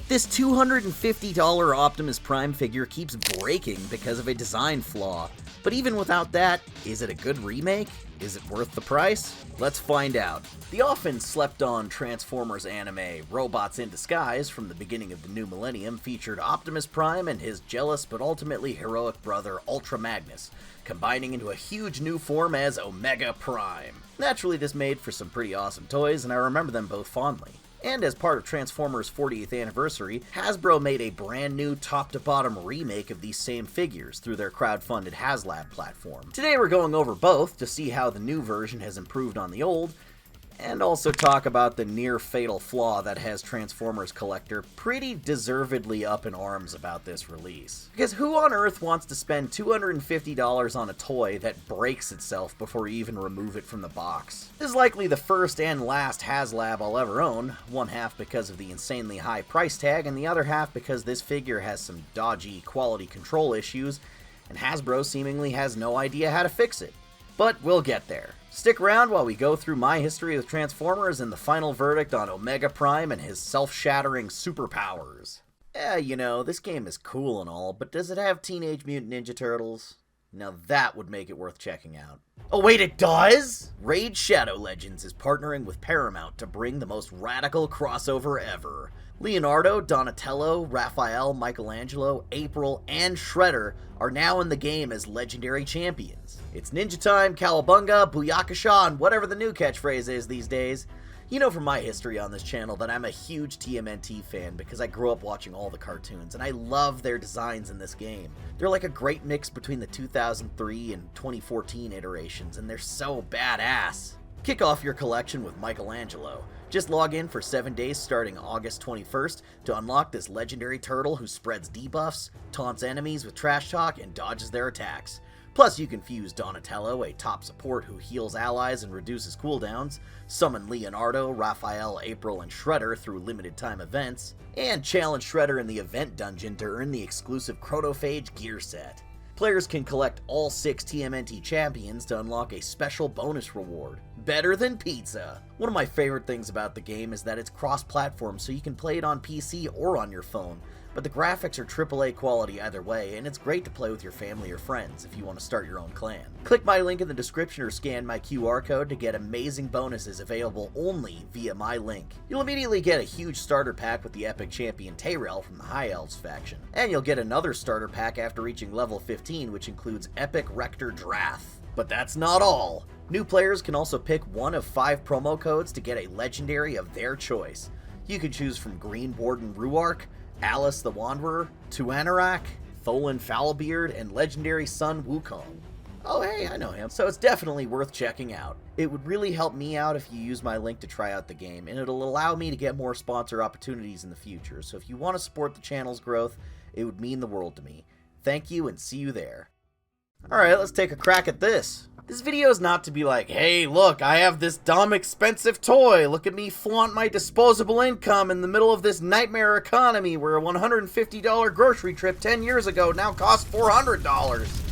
This $250 Optimus Prime figure keeps breaking because of a design flaw. But even without that, is it a good remake? Is it worth the price? Let's find out. The often slept-on Transformers anime, Robots in Disguise, from the beginning of the new millennium, featured Optimus Prime and his jealous but ultimately heroic brother Ultra Magnus, combining into a huge new form as Omega Prime. Naturally, this made for some pretty awesome toys, and I remember them both fondly. And as part of Transformers' 40th anniversary, Hasbro made a brand new top-to-bottom remake of these same figures through their crowdfunded Haslab platform. Today we're going over both to see how the new version has improved on the old, and also talk about the near-fatal flaw that has Transformers Collector pretty deservedly up in arms about this release. Because who on earth wants to spend $250 on a toy that breaks itself before you even remove it from the box? This is likely the first and last Haslab I'll ever own, one half because of the insanely high price tag, and the other half because this figure has some dodgy quality control issues, and Hasbro seemingly has no idea how to fix it. But we'll get there. Stick around while we go through my history with Transformers and the final verdict on Omega Prime and his self-shattering superpowers. You know, this game is cool and all, but does it have Teenage Mutant Ninja Turtles? Now that would make it worth checking out. Oh wait, it does? Raid Shadow Legends is partnering with Paramount to bring the most radical crossover ever. Leonardo, Donatello, Raphael, Michelangelo, April, and Shredder are now in the game as legendary champions. It's Ninja Time, Cowabunga, Booyakasha, and whatever the new catchphrase is these days. You know from my history on this channel that I'm a huge TMNT fan because I grew up watching all the cartoons, and I love their designs in this game. They're like a great mix between the 2003 and 2014 iterations, and they're so badass. Kick off your collection with Michelangelo. Just log in for 7 days starting August 21st to unlock this legendary turtle who spreads debuffs, taunts enemies with trash talk, and dodges their attacks. Plus, you can fuse Donatello, a top support who heals allies and reduces cooldowns, summon Leonardo, Raphael, April, and Shredder through limited time events, and challenge Shredder in the event dungeon to earn the exclusive Chronophage gear set. Players can collect all 6 TMNT champions to unlock a special bonus reward. Better than pizza! One of my favorite things about the game is that it's cross-platform, so you can play it on PC or on your phone, but the graphics are AAA quality either way, and it's great to play with your family or friends if you want to start your own clan. Click my link in the description or scan my QR code to get amazing bonuses available only via my link. You'll immediately get a huge starter pack with the epic champion Tayrel from the High Elves faction, and you'll get another starter pack after reaching level 15, which includes epic Rector Drath. But that's not all! New players can also pick one of 5 promo codes to get a legendary of their choice. You can choose from Green Warden Ruark, Alice the Wanderer, Tuanarak, Tholan Foulbeard, and legendary Sun Wukong. Oh hey, I know him. So it's definitely worth checking out. It would really help me out if you use my link to try out the game, and it'll allow me to get more sponsor opportunities in the future. So if you want to support the channel's growth, it would mean the world to me. Thank you and see you there. Alright, let's take a crack at this. This video is not to be like, hey look, I have this dumb expensive toy, look at me flaunt my disposable income in the middle of this nightmare economy where a $150 grocery trip 10 years ago now costs $400.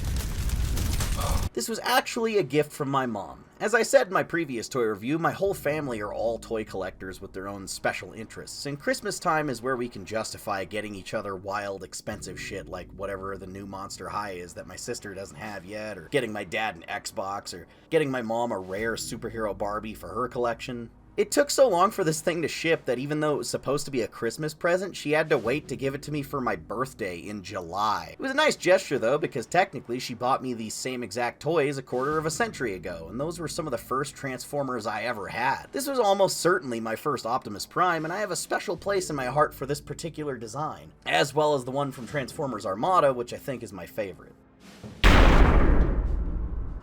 This was actually a gift from my mom. As I said in my previous toy review, my whole family are all toy collectors with their own special interests, and Christmas time is where we can justify getting each other wild, expensive shit like whatever the new Monster High is that my sister doesn't have yet, or getting my dad an Xbox, or getting my mom a rare superhero Barbie for her collection. It took so long for this thing to ship that even though it was supposed to be a Christmas present, she had to wait to give it to me for my birthday in July. It was a nice gesture though, because technically she bought me these same exact toys a quarter of a century ago, and those were some of the first Transformers I ever had. This was almost certainly my first Optimus Prime, and I have a special place in my heart for this particular design, as well as the one from Transformers Armada, which I think is my favorite.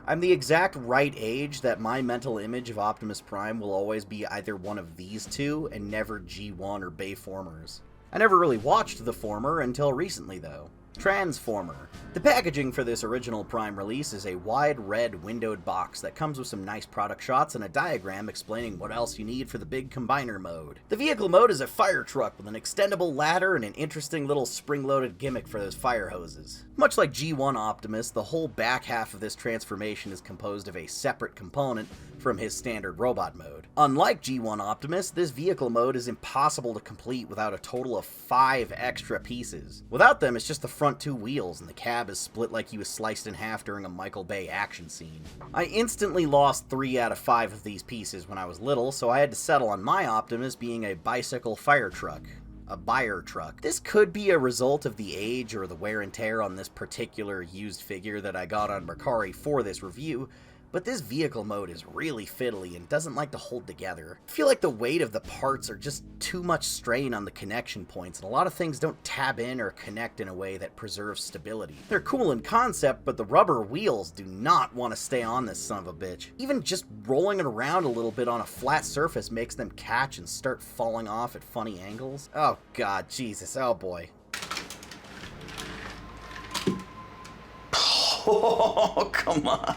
I'm the exact right age that my mental image of Optimus Prime will always be either one of these two and never G1 or Bayformers. I never really watched the former until recently though. Transformer. The packaging for this original Prime release is a wide red windowed box that comes with some nice product shots and a diagram explaining what else you need for the big combiner mode. The vehicle mode is a fire truck with an extendable ladder and an interesting little spring-loaded gimmick for those fire hoses. Much like G1 Optimus, the whole back half of this transformation is composed of a separate component from his standard robot mode. Unlike G1 Optimus, this vehicle mode is impossible to complete without a total of 5 extra pieces. Without them, it's just the front 2 wheels, and the cab is split like he was sliced in half during a Michael Bay action scene. I instantly lost 3 out of 5 of these pieces when I was little, so I had to settle on my Optimus being a bicycle fire truck. A buyer truck. This could be a result of the age or the wear and tear on this particular used figure that I got on Mercari for this review, but this vehicle mode is really fiddly and doesn't like to hold together. I feel like the weight of the parts are just too much strain on the connection points, and a lot of things don't tab in or connect in a way that preserves stability. They're cool in concept, but the rubber wheels do not want to stay on this son of a bitch. Even just rolling it around a little bit on a flat surface makes them catch and start falling off at funny angles. Oh god, Jesus, oh boy. Oh, come on.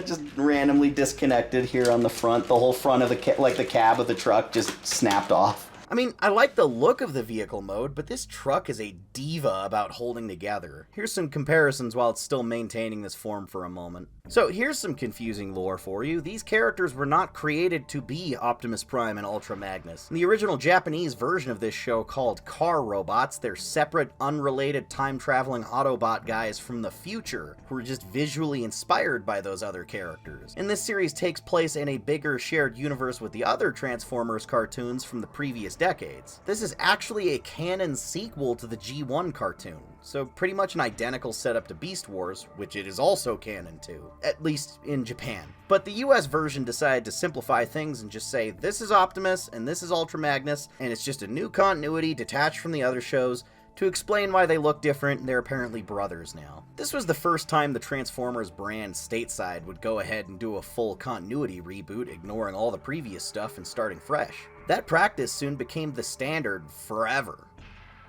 Just randomly disconnected here on the front. The whole front of the the cab of the truck just snapped off. I mean, I like the look of the vehicle mode, but this truck is a diva about holding together. Here's some comparisons while it's still maintaining this form for a moment. So here's some confusing lore for you. These characters were not created to be Optimus Prime and Ultra Magnus. In the original Japanese version of this show called Car Robots, they're separate, unrelated, time-traveling Autobot guys from the future who were just visually inspired by those other characters. And this series takes place in a bigger shared universe with the other Transformers cartoons from the previous decades. This is actually a canon sequel to the G1 cartoon, so pretty much an identical setup to Beast Wars, which it is also canon to, at least in Japan. But the US version decided to simplify things and just say, this is Optimus and this is Ultra Magnus, and it's just a new continuity detached from the other shows to explain why they look different and they're apparently brothers now. This was the first time the Transformers brand stateside would go ahead and do a full continuity reboot, ignoring all the previous stuff and starting fresh. That practice soon became the standard forever.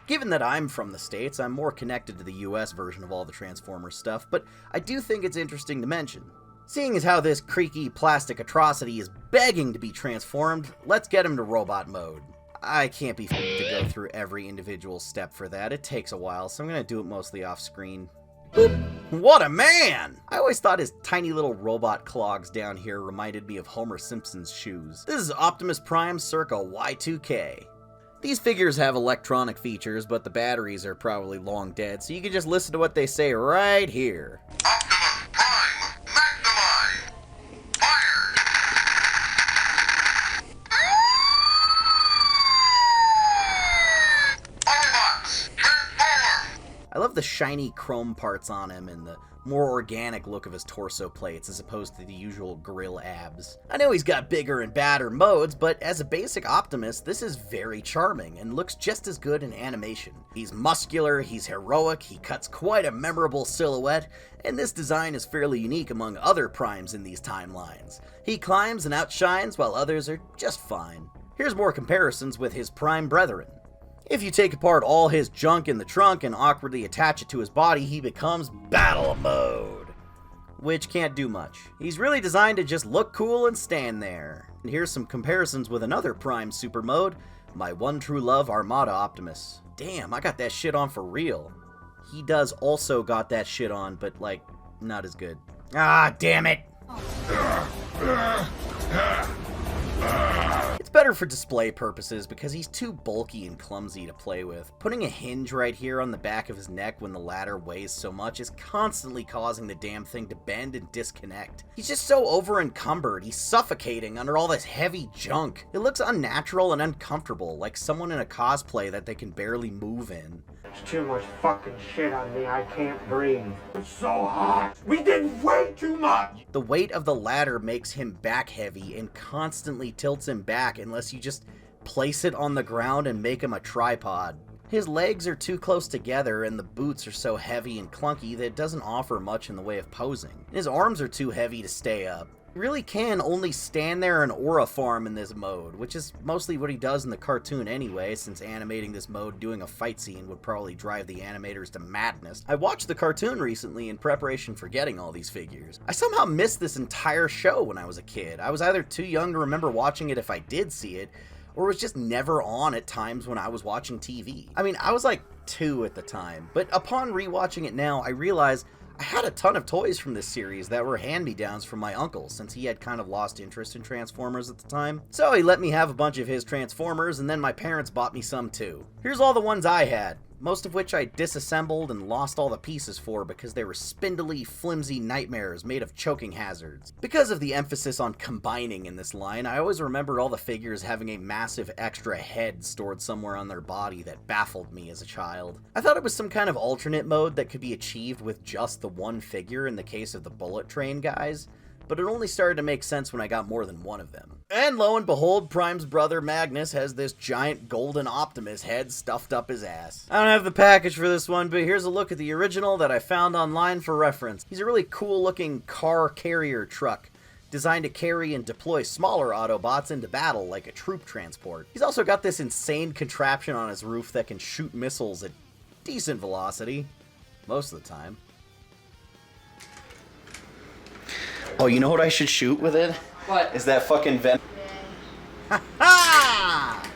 Given that I'm from the States, I'm more connected to the US version of all the Transformers stuff, but I do think it's interesting to mention. Seeing as how this creaky plastic atrocity is begging to be transformed, let's get him to robot mode. I can't be f***ed to go through every individual step for that. It takes a while, so I'm gonna do it mostly off screen. Boop! What a man! I always thought his tiny little robot clogs down here reminded me of Homer Simpson's shoes. This is Optimus Prime circa Y2K. These figures have electronic features, but the batteries are probably long dead, so you can just listen to what they say right here. Optimus Prime, maximize! Fire! Autobots, transform! I love the shiny chrome parts on him and the more organic look of his torso plates as opposed to the usual grill abs. I know he's got bigger and badder modes, but as a basic Optimus, this is very charming and looks just as good in animation. He's muscular, he's heroic, he cuts quite a memorable silhouette, and this design is fairly unique among other Primes in these timelines. He climbs and outshines while others are just fine. Here's more comparisons with his Prime brethren. If you take apart all his junk in the trunk and awkwardly attach it to his body, he becomes Battle Mode, which can't do much. He's really designed to just look cool and stand there. And here's some comparisons with another Prime Super Mode, my one true love Armada Optimus. Damn, I got that shit on for real. He does also got that shit on, but like, not as good. Ah, damn it! It's better for display purposes because he's too bulky and clumsy to play with. Putting a hinge right here on the back of his neck when the ladder weighs so much is constantly causing the damn thing to bend and disconnect. He's just so over-encumbered, he's suffocating under all this heavy junk. It looks unnatural and uncomfortable, like someone in a cosplay that they can barely move in. There's too much fucking shit on me, I can't breathe. It's so hot! We did way too much! The weight of the ladder makes him back heavy and constantly tilts him back unless you just place it on the ground and make him a tripod. His legs are too close together and the boots are so heavy and clunky that it doesn't offer much in the way of posing. His arms are too heavy to stay up. He really can only stand there and aura farm in this mode, which is mostly what he does in the cartoon anyway, since animating this mode doing a fight scene would probably drive the animators to madness. I watched the cartoon recently in preparation for getting all these figures. I somehow missed this entire show when I was a kid. I was either too young to remember watching it if I did see it, or it was just never on at times when I was watching TV. I mean, I was like 2 at the time, but upon rewatching it now, I realized I had a ton of toys from this series that were hand-me-downs from my uncle, since he had kind of lost interest in Transformers at the time. So he let me have a bunch of his Transformers, and then my parents bought me some too. Here's all the ones I had, most of which I disassembled and lost all the pieces for because they were spindly, flimsy nightmares made of choking hazards. Because of the emphasis on combining in this line, I always remembered all the figures having a massive extra head stored somewhere on their body that baffled me as a child. I thought it was some kind of alternate mode that could be achieved with just the one figure in the case of the Bullet Train guys, but it only started to make sense when I got more than one of them. And lo and behold, Prime's brother Magnus has this giant golden Optimus head stuffed up his ass. I don't have the package for this one, but here's a look at the original that I found online for reference. He's a really cool looking car carrier truck, designed to carry and deploy smaller Autobots into battle like a troop transport. He's also got this insane contraption on his roof that can shoot missiles at decent velocity, most of the time. Oh, you know what I should shoot with it? What? Is that fucking Venom? Ha-ha!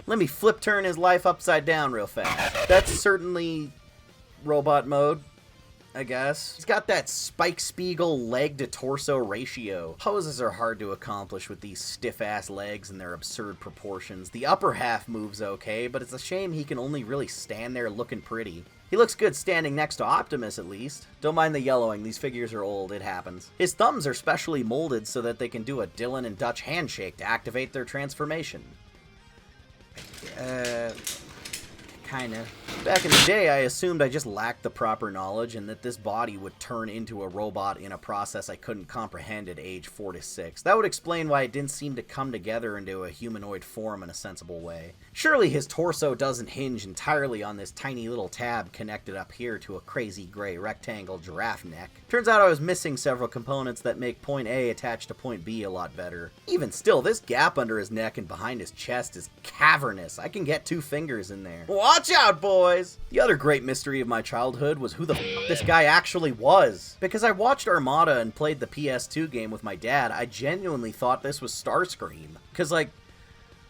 Let me flip turn his life upside down real fast. That's certainly robot mode, I guess. He's got that Spike Spiegel leg to torso ratio. Poses are hard to accomplish with these stiff-ass legs and their absurd proportions. The upper half moves okay, but it's a shame he can only really stand there looking pretty. He looks good standing next to Optimus, at least. Don't mind the yellowing, these figures are old, it happens. His thumbs are specially molded so that they can do a Dylan and Dutch handshake to activate their transformation. Kinda. Back in the day, I assumed I just lacked the proper knowledge and that this body would turn into a robot in a process I couldn't comprehend at age 4 to 6. That would explain why it didn't seem to come together into a humanoid form in a sensible way. Surely his torso doesn't hinge entirely on this tiny little tab connected up here to a crazy gray rectangle giraffe neck. Turns out I was missing several components that make point A attached to point B a lot better. Even still, this gap under his neck and behind his chest is cavernous. I can get 2 fingers in there. Watch out, boys! The other great mystery of my childhood was who the f this guy actually was. Because I watched Armada and played the PS2 game with my dad, I genuinely thought this was Starscream. Because, like,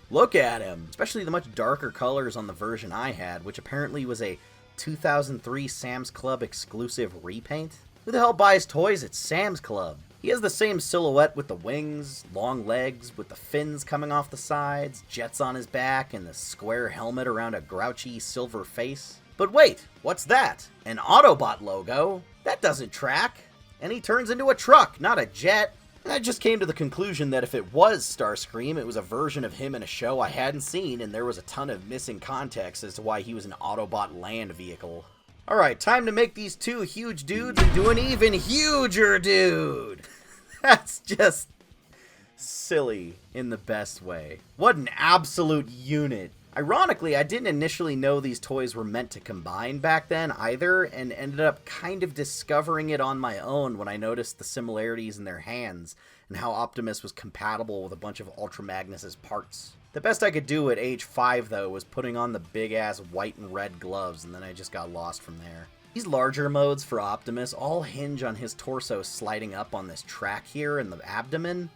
look at him. Especially the much darker colors on the version I had, which apparently was a 2003 Sam's Club exclusive repaint. Who the hell buys toys at Sam's Club? He has the same silhouette with the wings, long legs, with the fins coming off the sides, jets on his back, and the square helmet around a grouchy silver face. But wait, what's that? An Autobot logo? That doesn't track. And he turns into a truck, not a jet. And I just came to the conclusion that if it was Starscream, it was a version of him in a show I hadn't seen, and there was a ton of missing context as to why he was an Autobot land vehicle. Alright, time to make these 2 huge dudes into an even huger dude! That's just silly in the best way. What an absolute unit. Ironically, I didn't initially know these toys were meant to combine back then either, and ended up kind of discovering it on my own when I noticed the similarities in their hands and how Optimus was compatible with a bunch of Ultra Magnus's parts. The best I could do at age 5, though, was putting on the big-ass white and red gloves, and then I just got lost from there. These larger modes for Optimus all hinge on his torso sliding up on this track here in the abdomen.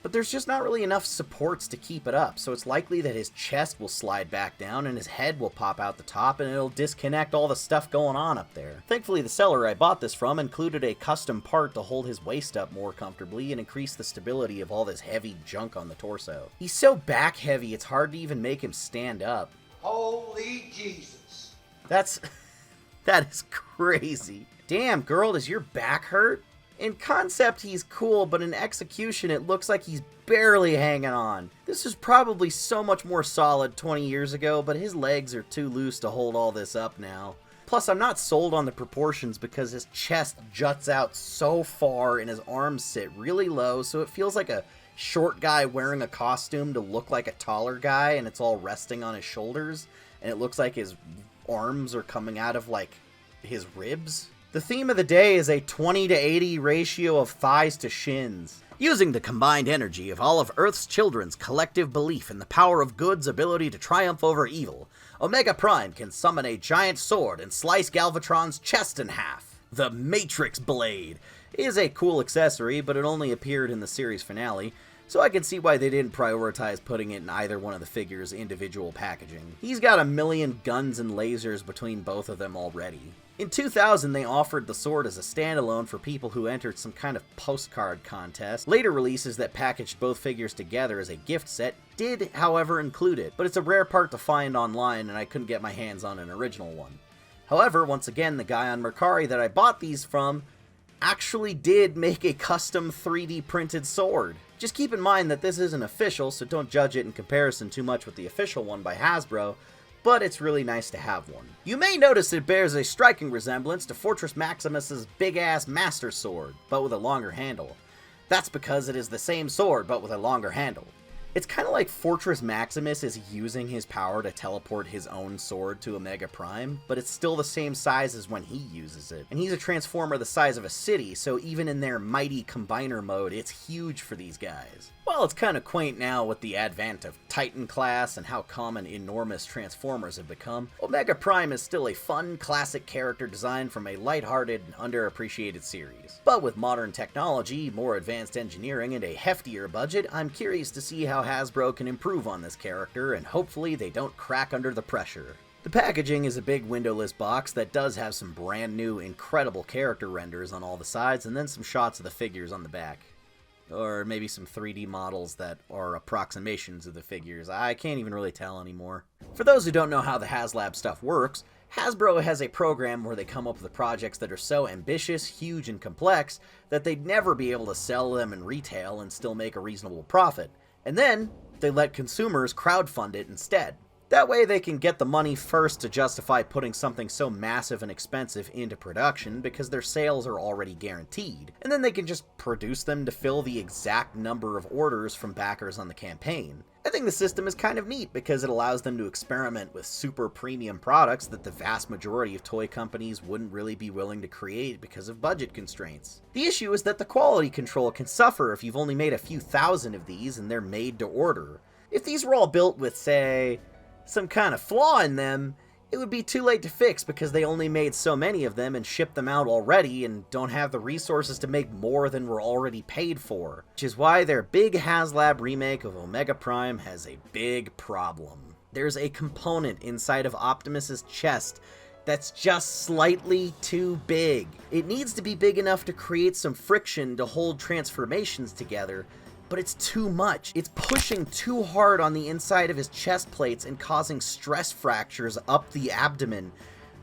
But there's just not really enough supports to keep it up, so it's likely that his chest will slide back down and his head will pop out the top and it'll disconnect all the stuff going on up there. Thankfully, the seller I bought this from included a custom part to hold his waist up more comfortably and increase the stability of all this heavy junk on the torso. He's so back heavy, it's hard to even make him stand up. Holy Jesus. That is crazy. Damn, girl, does your back hurt? In concept, he's cool, but in execution, it looks like he's barely hanging on. This is probably so much more solid 20 years ago, but his legs are too loose to hold all this up now. Plus, I'm not sold on the proportions because his chest juts out so far and his arms sit really low, so it feels like a short guy wearing a costume to look like a taller guy, and it's all resting on his shoulders, and it looks like his arms are coming out of, like, his ribs. The theme of the day is a 20 to 80 ratio of thighs to shins. Using the combined energy of all of Earth's children's collective belief in the power of good's ability to triumph over evil, Omega Prime can summon a giant sword and slice Galvatron's chest in half. The Matrix Blade is a cool accessory, but it only appeared in the series finale. so I can see why they didn't prioritize putting it in either one of the figures' individual packaging. He's got a million guns and lasers between both of them already. In 2000, they offered the sword as a standalone for people who entered some kind of postcard contest. Later releases that packaged both figures together as a gift set did, however, include it, but it's a rare part to find online and I couldn't get my hands on an original one. However, once again, the guy on Mercari that I bought these from actually did make a custom 3D printed sword. Just keep in mind that this isn't official, so don't judge it in comparison too much with the official one by Hasbro, but it's really nice to have one. You may notice it bears a striking resemblance to Fortress Maximus's big-ass Master Sword, but with a longer handle. That's because it is the same sword, but with a longer handle. It's kind of like Fortress Maximus is using his power to teleport his own sword to Omega Prime, but it's still the same size as when he uses it. And he's a transformer the size of a city, so even in their mighty combiner mode, it's huge for these guys. While it's kind of quaint now with the advent of Titan class and how common enormous transformers have become, Omega Prime is still a fun, classic character design from a lighthearted, underappreciated series. But with modern technology, more advanced engineering, and a heftier budget, I'm curious to see how Hasbro can improve on this character, and hopefully they don't crack under the pressure. The packaging is a big windowless box that does have some brand new, incredible character renders on all the sides, and then some shots of the figures on the back. Or maybe some 3D models that are approximations of the figures. I can't even really tell anymore. For those who don't know how the Haslab stuff works, Hasbro has a program where they come up with projects that are so ambitious, huge, and complex that they'd never be able to sell them in retail and still make a reasonable profit. And then, they let consumers crowdfund it instead. That way they can get the money first to justify putting something so massive and expensive into production because their sales are already guaranteed, and then they can just produce them to fill the exact number of orders from backers on the campaign. I think the system is kind of neat because it allows them to experiment with super premium products that the vast majority of toy companies wouldn't really be willing to create because of budget constraints. The issue is that the quality control can suffer if you've only made a few thousand of these and they're made to order. If these were all built with, say, some kind of flaw in them, it would be too late to fix because they only made so many of them and shipped them out already and don't have the resources to make more than were already paid for. Which is why their big Haslab remake of Omega Prime has a big problem. There's a component inside of Optimus's chest that's just slightly too big. It needs to be big enough to create some friction to hold transformations together, but it's too much. It's pushing too hard on the inside of his chest plates and causing stress fractures up the abdomen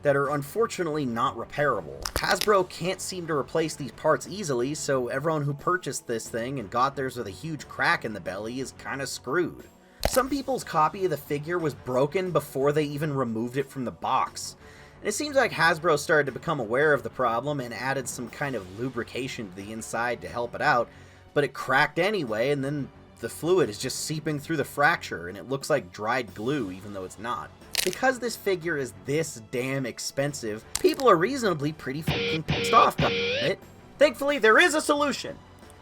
that are unfortunately not repairable. Hasbro can't seem to replace these parts easily, so everyone who purchased this thing and got theirs with a huge crack in the belly is kinda screwed. Some people's copy of the figure was broken before they even removed it from the box. And it seems like Hasbro started to become aware of the problem and added some kind of lubrication to the inside to help it out, but it cracked anyway, and then the fluid is just seeping through the fracture, and it looks like dried glue even though it's not. Because this figure is this damn expensive, people are reasonably pretty fucking pissed off by it. Thankfully, there is a solution.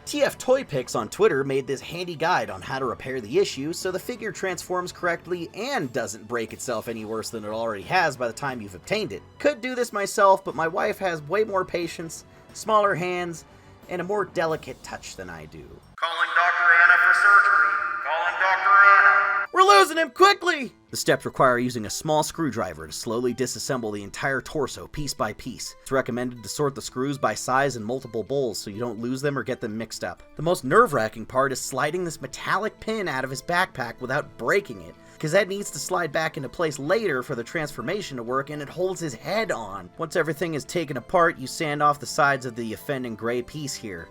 TF Toy Picks on Twitter made this handy guide on how to repair the issue so the figure transforms correctly and doesn't break itself any worse than it already has by the time you've obtained it. Could do this myself, but my wife has way more patience, smaller hands, and a more delicate touch than I do. Calling Dr. Anna for surgery. Calling Dr. Anna. We're losing him, quickly! The steps require using a small screwdriver to slowly disassemble the entire torso piece by piece. It's recommended to sort the screws by size in multiple bowls so you don't lose them or get them mixed up. The most nerve-wracking part is sliding this metallic pin out of his backpack without breaking it, because that needs to slide back into place later for the transformation to work, and it holds his head on. Once everything is taken apart, you sand off the sides of the offending gray piece here.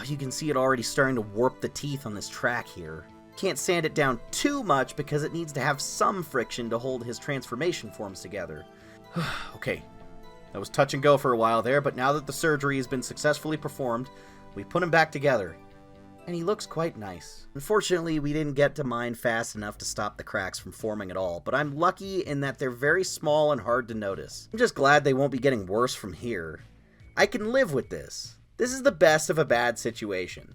You can see it already starting to warp the teeth on this track here. Can't sand it down too much because it needs to have some friction to hold his transformation forms together. Okay, that was touch and go for a while there, but now that the surgery has been successfully performed, we put him back together. And he looks quite nice. Unfortunately, we didn't get to mine fast enough to stop the cracks from forming at all, but I'm lucky in that they're very small and hard to notice. I'm just glad they won't be getting worse from here. I can live with this. This is the best of a bad situation.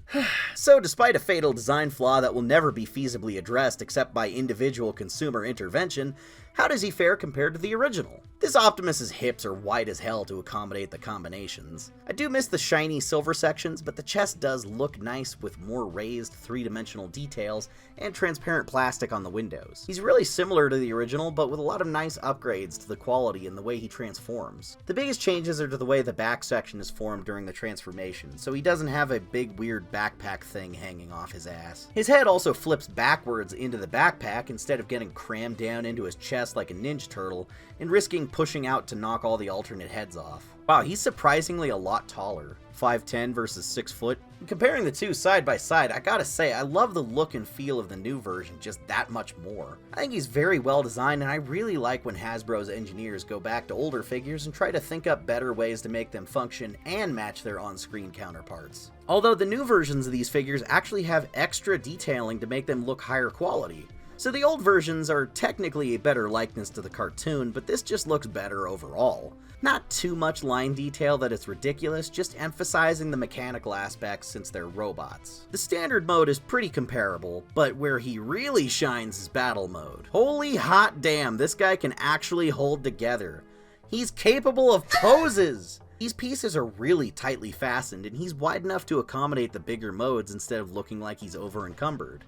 So despite a fatal design flaw that will never be feasibly addressed except by individual consumer intervention, how does he fare compared to the original? This Optimus's hips are wide as hell to accommodate the combinations. I do miss the shiny silver sections, but the chest does look nice with more raised three-dimensional details and transparent plastic on the windows. He's really similar to the original, but with a lot of nice upgrades to the quality and the way he transforms. The biggest changes are to the way the back section is formed during the transformation, so he doesn't have a big weird backpack thing hanging off his ass. His head also flips backwards into the backpack instead of getting crammed down into his chest like a Ninja Turtle and risking pushing out to knock all the alternate heads off. Wow, he's surprisingly a lot taller. 5'10" versus 6 foot. Comparing the two side by side, I gotta say, I love the look and feel of the new version just that much more. I think he's very well designed, and I really like when Hasbro's engineers go back to older figures and try to think up better ways to make them function and match their on-screen counterparts. Although the new versions of these figures actually have extra detailing to make them look higher quality. So the old versions are technically a better likeness to the cartoon, but this just looks better overall. Not too much line detail that it's ridiculous, just emphasizing the mechanical aspects since they're robots. The standard mode is pretty comparable, but where he really shines is battle mode. Holy hot damn, this guy can actually hold together. He's capable of poses! These pieces are really tightly fastened, and he's wide enough to accommodate the bigger modes instead of looking like he's over-encumbered.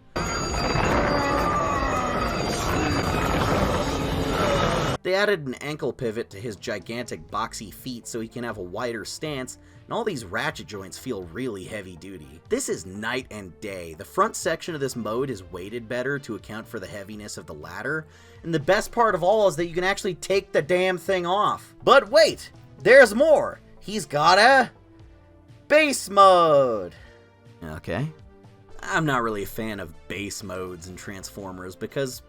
They added an ankle pivot to his gigantic boxy feet so he can have a wider stance, and all these ratchet joints feel really heavy duty. This is night and day. The front section of this mode is weighted better to account for the heaviness of the ladder, and the best part of all is that you can actually take the damn thing off. But wait! There's more! He's got a base mode! Okay. I'm not really a fan of base modes in Transformers because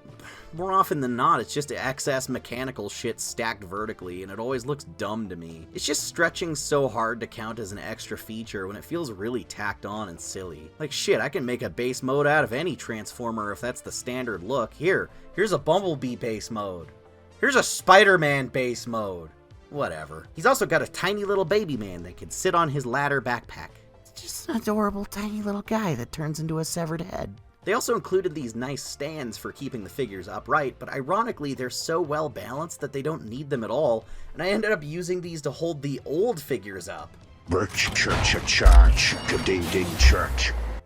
more often than not it's just excess mechanical shit stacked vertically and it always looks dumb to me. It's just stretching so hard to count as an extra feature when it feels really tacked on and silly. Like shit, I can make a base mode out of any Transformer if that's the standard look. Here's a Bumblebee base mode. Here's a Spider-Man base mode. Whatever. He's also got a tiny little baby man that can sit on his ladder backpack. Just an adorable tiny little guy that turns into a severed head. They also included these nice stands for keeping the figures upright, but ironically they're so well balanced that they don't need them at all, and I ended up using these to hold the old figures up. Church.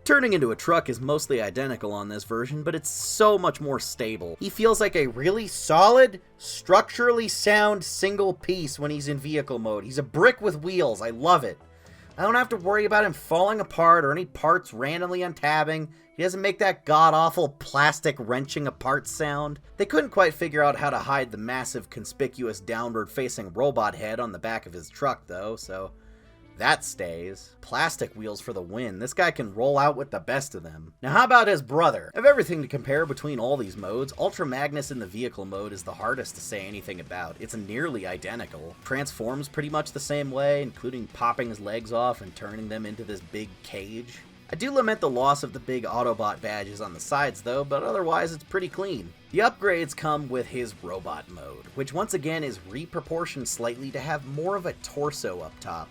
Turning into a truck is mostly identical on this version, but it's so much more stable. He feels like a really solid, structurally sound single piece when he's in vehicle mode. He's a brick with wheels, I love it. I don't have to worry about him falling apart or any parts randomly untabbing. He doesn't make that god-awful plastic wrenching apart sound. They couldn't quite figure out how to hide the massive conspicuous downward-facing robot head on the back of his truck though, so that stays. Plastic wheels for the win. This guy can roll out with the best of them. Now how about his brother? Of everything to compare between all these modes, Ultra Magnus in the vehicle mode is the hardest to say anything about. It's nearly identical. Transforms pretty much the same way, including popping his legs off and turning them into this big cage. I do lament the loss of the big Autobot badges on the sides though, but otherwise it's pretty clean. The upgrades come with his robot mode, which once again is reproportioned slightly to have more of a torso up top.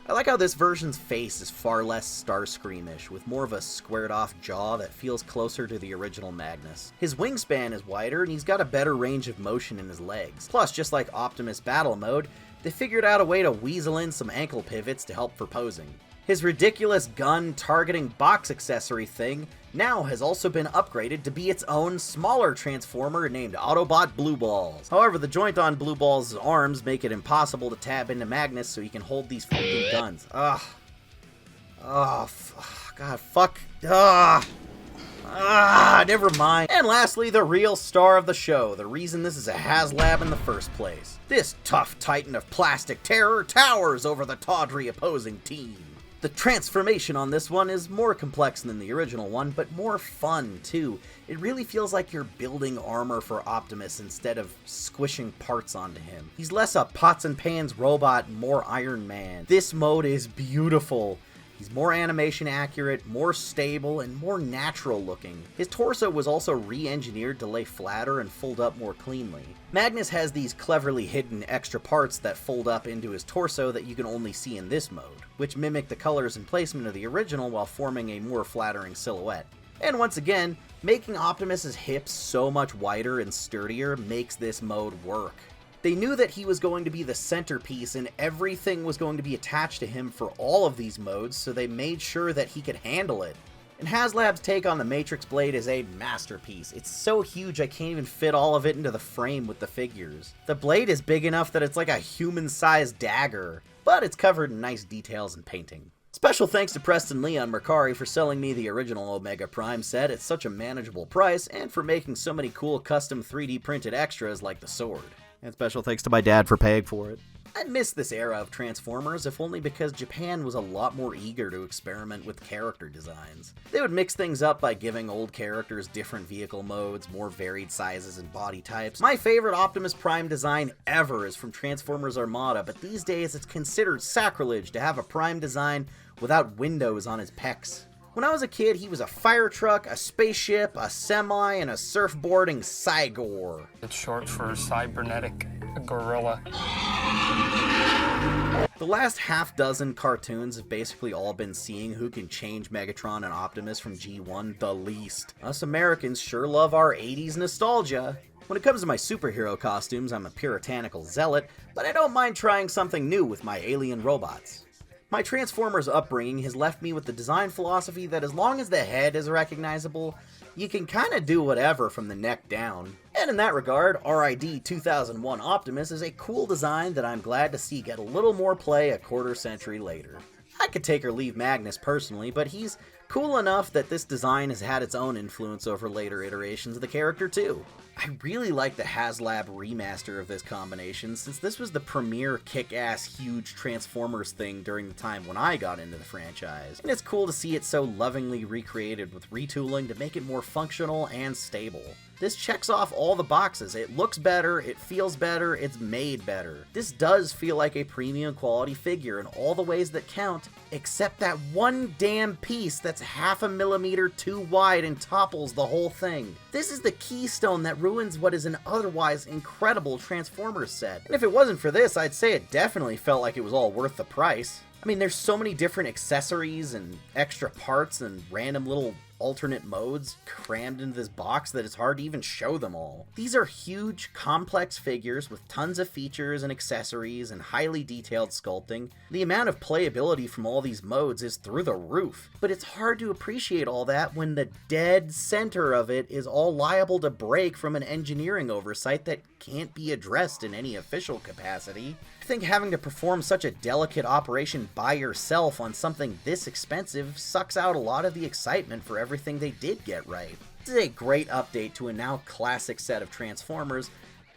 I like how this version's face is far less Starscreamish, with more of a squared-off jaw that feels closer to the original Magnus. His wingspan is wider, and he's got a better range of motion in his legs. Plus, just like Optimus Battle Mode, they figured out a way to weasel in some ankle pivots to help for posing. His ridiculous gun-targeting box accessory thing now has also been upgraded to be its own smaller Transformer named Autobot Blue Balls. However, the joint on Blue Balls' arms make it impossible to tab into Magnus so he can hold these fucking guns. God, fuck. Never mind. And lastly, the real star of the show, the reason this is a Haslab in the first place. This tough titan of plastic terror towers over the tawdry opposing team. The transformation on this one is more complex than the original one, but more fun too. It really feels like you're building armor for Optimus instead of squishing parts onto him. He's less a pots and pans robot, more Iron Man. This mode is beautiful. He's more animation accurate, more stable, and more natural looking. His torso was also re-engineered to lay flatter and fold up more cleanly. Magnus has these cleverly hidden extra parts that fold up into his torso that you can only see in this mode, which mimic the colors and placement of the original while forming a more flattering silhouette. And once again, making Optimus's hips so much wider and sturdier makes this mode work. They knew that he was going to be the centerpiece and everything was going to be attached to him for all of these modes, so they made sure that he could handle it. And Haslab's take on the Matrix Blade is a masterpiece. It's so huge I can't even fit all of it into the frame with the figures. The blade is big enough that it's like a human-sized dagger, but it's covered in nice details and painting. Special thanks to Preston Lee on Mercari for selling me the original Omega Prime set at such a manageable price, and for making so many cool custom 3D printed extras like the sword. And special thanks to my dad for paying for it. I miss this era of Transformers, if only because Japan was a lot more eager to experiment with character designs. They would mix things up by giving old characters different vehicle modes, more varied sizes and body types. My favorite Optimus Prime design ever is from Transformers Armada, but these days it's considered sacrilege to have a Prime design without windows on his pecs. When I was a kid, he was a fire truck, a spaceship, a semi, and a surfboarding Cygor. It's short for cybernetic gorilla. The last half dozen cartoons have basically all been seeing who can change Megatron and Optimus from G1 the least. Us Americans sure love our 80s nostalgia. When it comes to my superhero costumes, I'm a puritanical zealot, but I don't mind trying something new with my alien robots. My Transformers upbringing has left me with the design philosophy that as long as the head is recognizable, you can kinda do whatever from the neck down. And in that regard, RID 2001 Optimus is a cool design that I'm glad to see get a little more play a quarter century later. I could take or leave Magnus personally, but he's cool enough that this design has had its own influence over later iterations of the character too. I really like the Haslab remaster of this combination, since this was the premier kick-ass huge Transformers thing during the time when I got into the franchise, and it's cool to see it so lovingly recreated with retooling to make it more functional and stable. This checks off all the boxes. It looks better, it feels better, it's made better. This does feel like a premium quality figure in all the ways that count, except that one damn piece that's half a millimeter too wide and topples the whole thing. This is the keystone that ruins what is an otherwise incredible Transformers set. And if it wasn't for this, I'd say it definitely felt like it was all worth the price. I mean, there's so many different accessories and extra parts and random little alternate modes crammed into this box that it's hard to even show them all. These are huge, complex figures with tons of features and accessories and highly detailed sculpting. The amount of playability from all these modes is through the roof, but it's hard to appreciate all that when the dead center of it is all liable to break from an engineering oversight that can't be addressed in any official capacity. I think having to perform such a delicate operation by yourself on something this expensive sucks out a lot of the excitement for everything they did get right. This is a great update to a now classic set of Transformers,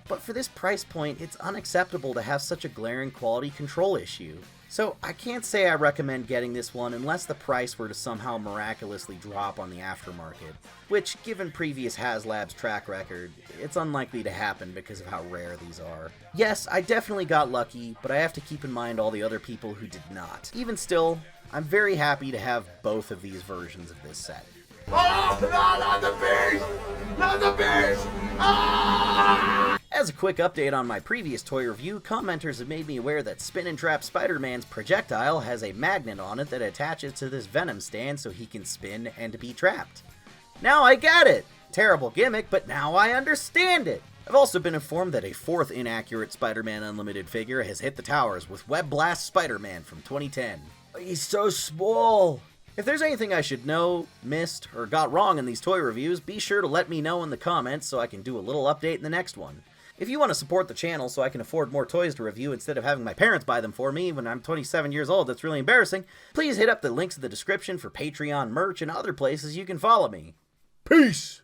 but for this price point, it's unacceptable to have such a glaring quality control issue. So I can't say I recommend getting this one unless the price were to somehow miraculously drop on the aftermarket, which, given previous Haslab's track record, it's unlikely to happen because of how rare these are. Yes, I definitely got lucky, but I have to keep in mind all the other people who did not. Even still, I'm very happy to have both of these versions of this set. Oh, not the beast! Not the beast! Ah! As a quick update on my previous toy review, commenters have made me aware that Spin and Trap Spider-Man's projectile has a magnet on it that attaches to this Venom stand so he can spin and be trapped. Now I get it! Terrible gimmick, but now I understand it! I've also been informed that a fourth inaccurate Spider-Man Unlimited figure has hit the towers with Web Blast Spider-Man from 2010. He's so small! If there's anything I should know, missed, or got wrong in these toy reviews, be sure to let me know in the comments so I can do a little update in the next one. If you want to support the channel so I can afford more toys to review instead of having my parents buy them for me when I'm 27 years old, that's really embarrassing, please hit up the links in the description for Patreon merch and other places you can follow me. Peace!